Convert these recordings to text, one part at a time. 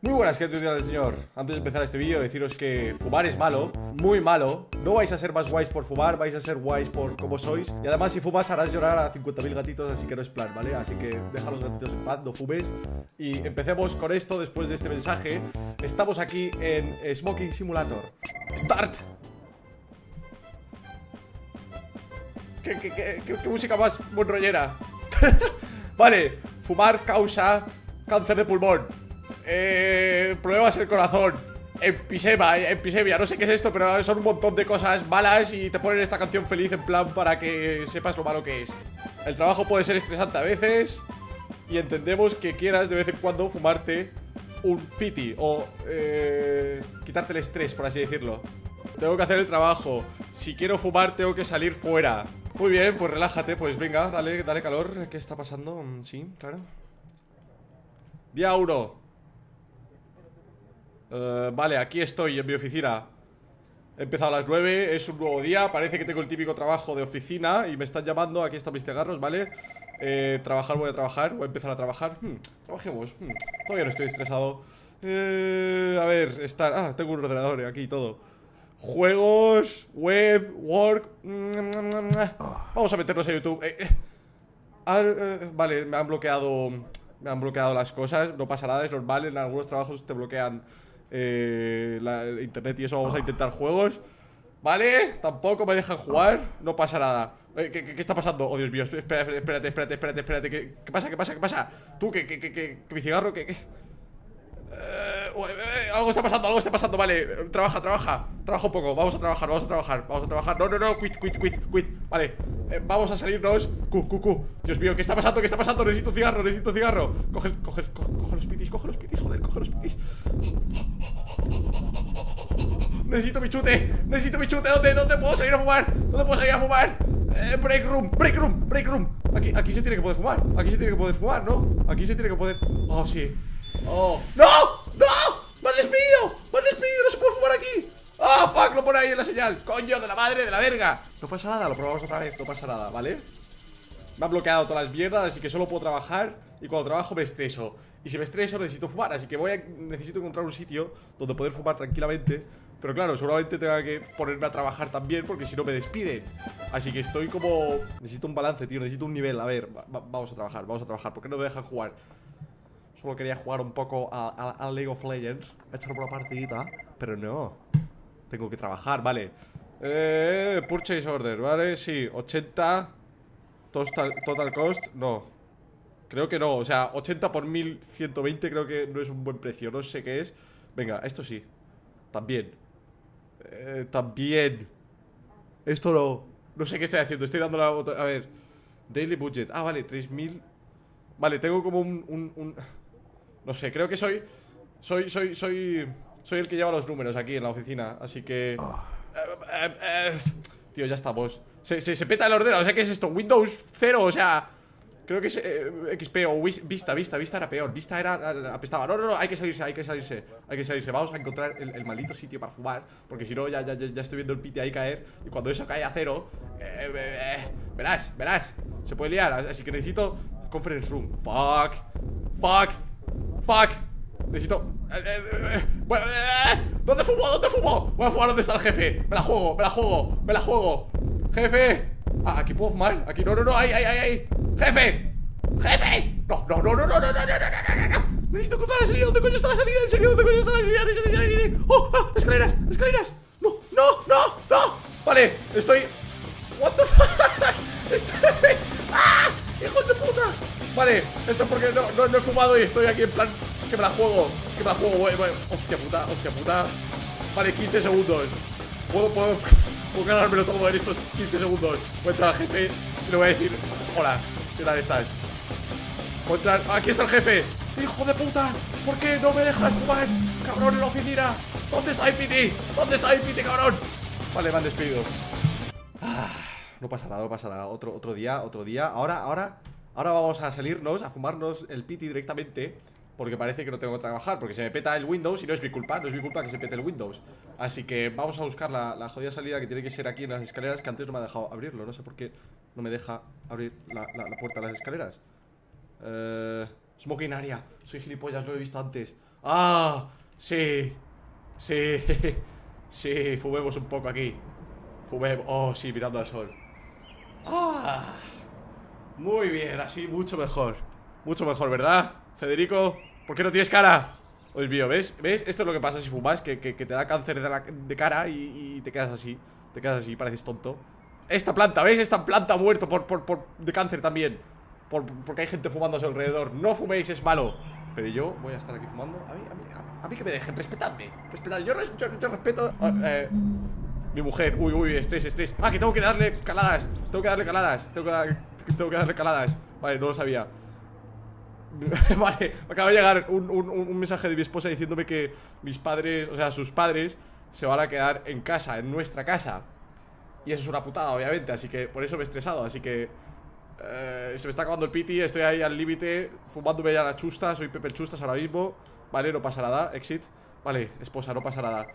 Muy buenas, ¿qué tal el señor? Antes de empezar este vídeo, deciros que fumar es malo, muy malo. No vais a ser más guays por fumar, vais a ser guays por cómo sois. Y además si fumas harás llorar a 50.000 gatitos, así que no es plan, ¿vale? Así que deja a los gatitos en paz, no fumes. Y empecemos con esto después de este mensaje. Estamos aquí en Smoking Simulator. ¡Start! ¿Qué música más monrollera? Vale, fumar causa cáncer de pulmón, problemas en el corazón, empisemia, no sé qué es esto, pero son un montón de cosas malas y te ponen esta canción feliz en plan para que sepas lo malo que es. El trabajo puede ser estresante a veces y entendemos que quieras de vez en cuando fumarte un piti o quitarte el estrés, por así decirlo. Tengo que hacer el trabajo. Si quiero fumar tengo que salir fuera. Muy bien, pues relájate, pues venga, dale calor. ¿Qué está pasando? Sí, claro. Día 1. Vale, aquí estoy en mi oficina. He empezado a las 9, es un nuevo día. Parece que tengo el típico trabajo de oficina y me están llamando, aquí están mis cigarros, ¿vale? Trabajar, voy a empezar a trabajar. Trabajemos. Todavía no estoy estresado. A ver, tengo un ordenador aquí y todo. Juegos, web, work. Vamos a meternos a YouTube. Vale, me han bloqueado las cosas. No pasa nada, es normal. En algunos trabajos te bloquean el internet y eso. Vamos a intentar juegos. Vale, tampoco me dejan jugar. No pasa nada. ¿Qué está pasando? Oh, Dios mío, espérate. ¿Qué pasa? Tú, que mi cigarro, algo está pasando, vale. Trabaja un poco, vamos a trabajar. No, quit. Vale, vamos a salirnos. Dios mío, ¿qué está pasando? Necesito un cigarro. Coge los pitis, joder, coge los pitis. Necesito mi chute. ¿Dónde puedo salir a fumar? Break room. Aquí se tiene que poder fumar. ¿No? Aquí se tiene que poder. Oh, sí. ¡Oh! ¡No! ¡Me ha despedido! ¡No se puede fumar aquí! ¡Ah, fuck! Lo pone ahí en la señal. ¡Coño de la madre de la verga! No pasa nada, lo probamos otra vez. No pasa nada, ¿vale? Me han bloqueado todas las mierdas, así que solo puedo trabajar. Y cuando trabajo me estreso. Y si me estreso necesito fumar, así que necesito encontrar un sitio donde poder fumar tranquilamente. Pero claro, seguramente tenga que ponerme a trabajar también, porque si no me despiden. Así que estoy como... Necesito un balance, tío, necesito un nivel. A ver, vamos a trabajar. ¿Por qué no me dejan jugar? Solo quería jugar un poco a League of Legends, echar por la partidita, pero no. Tengo que trabajar, vale. Purchase order, ¿vale? Sí, 80 total cost, no. Creo que no, o sea, 80 por 1120 creo que no es un buen precio. No sé qué es. Venga, esto sí. También. También. Esto no. No sé qué estoy haciendo, estoy dando la... A ver. Daily budget, vale, 3000. Vale, tengo como un... No sé, creo que soy el que lleva los números aquí en la oficina. Así que... tío, ya estamos. Se peta el ordenador, o sea, ¿qué es esto? Windows 0, o sea... Creo que es XP o Vista era peor. Vista era apestaba. No, hay que salirse. Vamos a encontrar el maldito sitio para fumar, porque si no, ya estoy viendo el piti ahí caer. Y cuando eso cae a cero, verás. Se puede liar, así que necesito conference room. Fuck. Necesito... ¿Dónde fumo? Voy a fumar donde está el jefe. Me la juego. Jefe. Aquí puedo fumar. Aquí no, ahí. Jefe. No. Necesito encontrar la salida. ¿Dónde coño está la salida? ¿En serio? ¿Dónde coño está la salida? Escaleras. No. Vale, estoy... What the fuck. Hijos de puta. Vale, esto es porque no he fumado y estoy aquí en plan que me la juego. Hostia puta. Vale, 15 segundos. Puedo ganármelo todo en estos 15 segundos. Voy a entrar al jefe y le voy a decir: hola, ¿qué tal estás? Voy a entrar, aquí está el jefe. Hijo de puta, ¿por qué no me dejas fumar? Cabrón, en la oficina. ¿Dónde está mi piti, cabrón? Vale, me han despedido. No pasa nada, otro día. Ahora vamos a salirnos, a fumarnos el piti directamente, porque parece que no tengo que trabajar, porque se me peta el Windows y no es mi culpa que se pete el Windows. Así que vamos a buscar la jodida salida, que tiene que ser aquí en las escaleras, que antes no me ha dejado abrirlo. No sé por qué no me deja abrir la puerta de las escaleras. Smoking area, soy gilipollas, lo he visto antes. Ah, sí. Sí. Sí, fumemos un poco aquí. Fumemos. Oh, sí, mirando al sol. Ah, muy bien, así mucho mejor. Mucho mejor, ¿verdad, Federico? ¿Por qué no tienes cara? Oh, Dios mío, ¿ves? ¿Ves? Esto es lo que pasa si fumas, que te da cáncer de cara y te quedas así. Te quedas así, pareces tonto. Esta planta, ¿ves? Esta planta ha muerto de cáncer también. Porque hay gente fumando a su alrededor. No fuméis, es malo. Pero yo voy a estar aquí fumando. A mí que me dejen, respetadme. Respetadme, yo respeto. Mi mujer, uy, estrés. Ah, que tengo que darle caladas. Tengo que darle caladas. Vale, no lo sabía. Vale, acaba de llegar un mensaje de mi esposa diciéndome que mis padres, o sea, sus padres se van a quedar en casa, en nuestra casa. Y eso es una putada, obviamente, así que por eso me he estresado. Así que se me está acabando el piti, estoy ahí al límite, fumándome ya la chusta, soy Pepe Chustas ahora mismo. Vale, no pasa nada, exit. Vale, esposa, no pasa nada.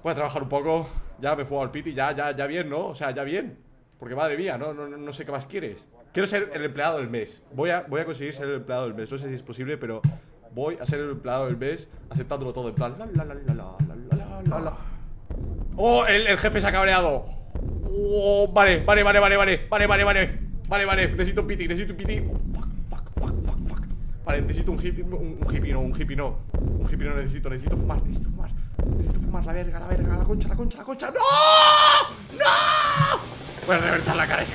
Voy a trabajar un poco. Ya me he fumado el piti, ya bien, ¿no? O sea, ya bien. Porque madre mía, no sé qué más quieres. Quiero ser el empleado del mes. Voy a conseguir ser el empleado del mes. No sé si es posible, pero voy a ser el empleado del mes, aceptándolo todo en plan la. Oh, el jefe se ha cabreado. Oh, vale. Necesito un piti. Oh, fuck. Vale, necesito un hippie no. Un hippie no necesito fumar. Necesito fumar, la verga, la concha. ¡No! Voy a reventar la cara de ese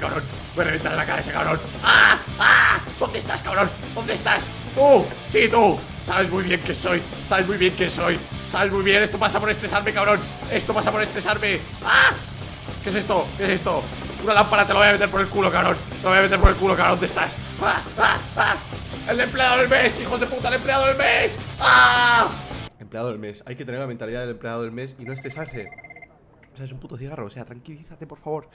cabrón. ¡Ah! ¿Dónde estás, cabrón? ¿Dónde estás? ¡Tú! ¡Sí, tú! Sabes muy bien que soy. Sabes muy bien. Esto pasa por estresarme, cabrón. ¡Ah! ¿Qué es esto? Una lámpara, te lo voy a meter por el culo, cabrón. ¿Dónde estás? ¡Ah! ¡El empleado del mes, hijos de puta! ¡El empleado del mes! ¡Ah! Empleado del mes. Hay que tener la mentalidad del empleado del mes y no estresarse. O sea, es un puto cigarro. O sea, tranquilízate, por favor.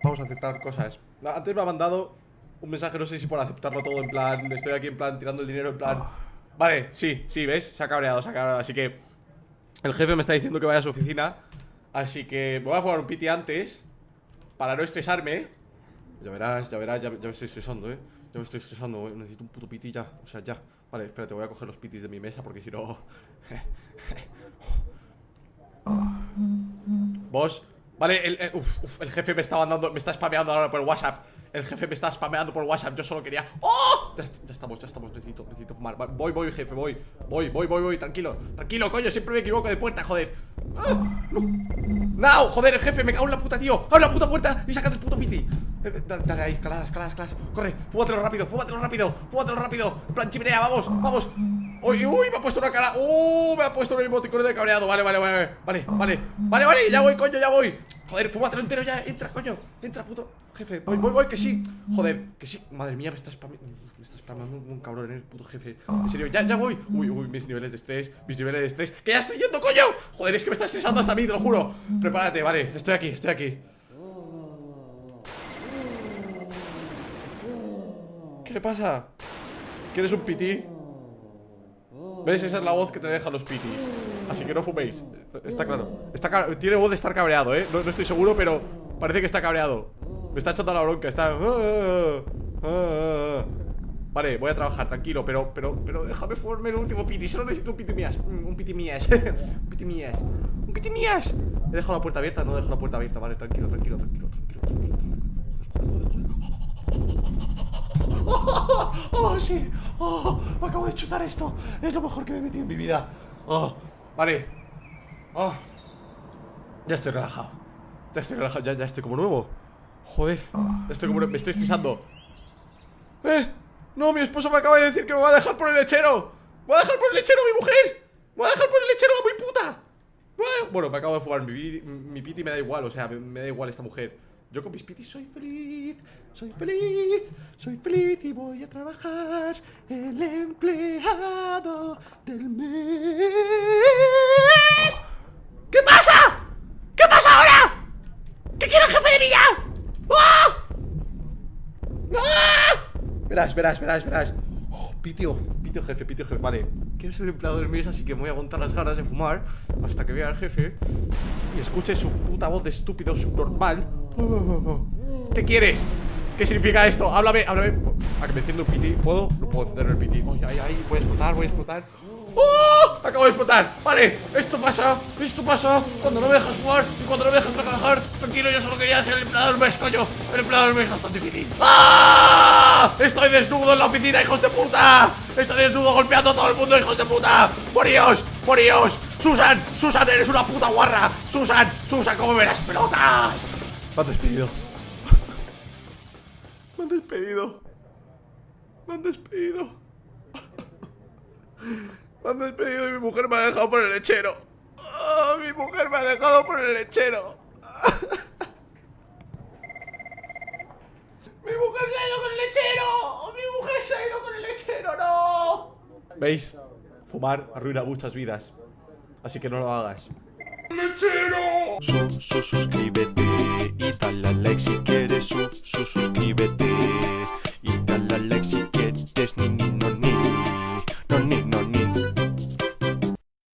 Vamos a aceptar cosas. Antes me ha mandado un mensaje, no sé si por aceptarlo todo, en plan, estoy aquí en plan tirando el dinero, en plan. Vale, sí, ¿ves? Se ha cabreado. Así que el jefe me está diciendo que vaya a su oficina. Así que me voy a jugar un piti antes, para no estresarme. Ya verás, ya me estoy estresando, necesito un puto piti ya. O sea, ya. Vale, espérate, voy a coger los pitis de mi mesa porque si no. Vos. Vale, el jefe me está spameando ahora por WhatsApp. Yo solo quería. ¡Oh! Ya estamos, necesito fumar. Voy, jefe, voy. Tranquilo, coño, siempre me equivoco de puerta, joder. No, joder, el jefe, me cago en la puta, tío. Abre la puta puerta y sácate el puto piti. Dale ahí, caladas. Corre, fúmatelo rápido. En plan chimenea, vamos. Uy, me ha puesto una cara. Me ha puesto un emoticono de cabreado. Vale. Ya voy, coño, ya voy. Joder, fúmatelo entero ya. Entra, coño. Entra, puto jefe. Voy, que sí. Joder, que sí. Madre mía, me está spameando un cabrón, el puto jefe. En serio, ya voy. Uy, mis niveles de estrés. Que ya estoy yendo, coño. Joder, es que me está estresando hasta a mí, te lo juro. Prepárate, vale. Estoy aquí. ¿Qué le pasa? ¿Quieres un piti? ¿Ves? Esa es la voz que te dejan los pitis. Así que no fuméis. Está claro. Tiene voz de estar cabreado, ¿eh? No estoy seguro, pero parece que está cabreado. Me está echando la bronca. Está. Vale, voy a trabajar, tranquilo. Pero déjame fumarme el último piti. Solo necesito un piti mías. Un piti mías. He dejado la puerta abierta. No dejo la puerta abierta. Vale, tranquilo. Sí. Me acabo de chutar esto. Es lo mejor que me he metido en mi vida. Vale. Ya estoy relajado. Ya estoy como nuevo. Joder. Me estoy estresando. No, mi esposo me acaba de decir que me va a dejar por el lechero. Mi mujer. Me va a dejar por el lechero, muy puta. Bueno, me acabo de fumar mi piti, me da igual. O sea, me da igual esta mujer. Yo con mis pitis soy feliz y voy a trabajar el empleado del mes. ¿Qué pasa? ¿Qué pasa ahora? ¿Qué quiere el jefe de mí ya? ¡Ah! Verás. Pitio jefe, vale. Quiero ser el empleado del mes, así que me voy a aguantar las ganas de fumar hasta que vea al jefe y escuche su puta voz de estúpido subnormal. ¿Qué quieres? ¿Qué significa esto? Háblame. A que me enciendo un piti. ¿Puedo? No puedo encender el piti. Ay, voy a explotar. ¡Oh! acabo de explotar. Vale, esto pasa cuando no me dejas jugar y cuando no me dejas trabajar. Tranquilo, yo solo quería ser el empleado del mes, coño. El empleado del mes es bastante difícil. ¡Ah! Estoy desnudo en la oficina, hijos de puta. Estoy desnudo golpeando a todo el mundo, hijos de puta. Moríos, moríos. Susan, Susan, eres una puta guarra. Susan, cómeme las pelotas. Me han despedido. Me han despedido. Me han despedido. Me han despedido y mi mujer me ha dejado por el lechero. Oh, mi mujer me ha dejado por el lechero. Mi mujer se ha ido con el lechero. Mi mujer se ha ido con el lechero, no. ¿Veis? Fumar arruina muchas vidas. Así que no lo hagas. ¡Lechero! Suscríbete y dale a like si quieres. Suscríbete y dale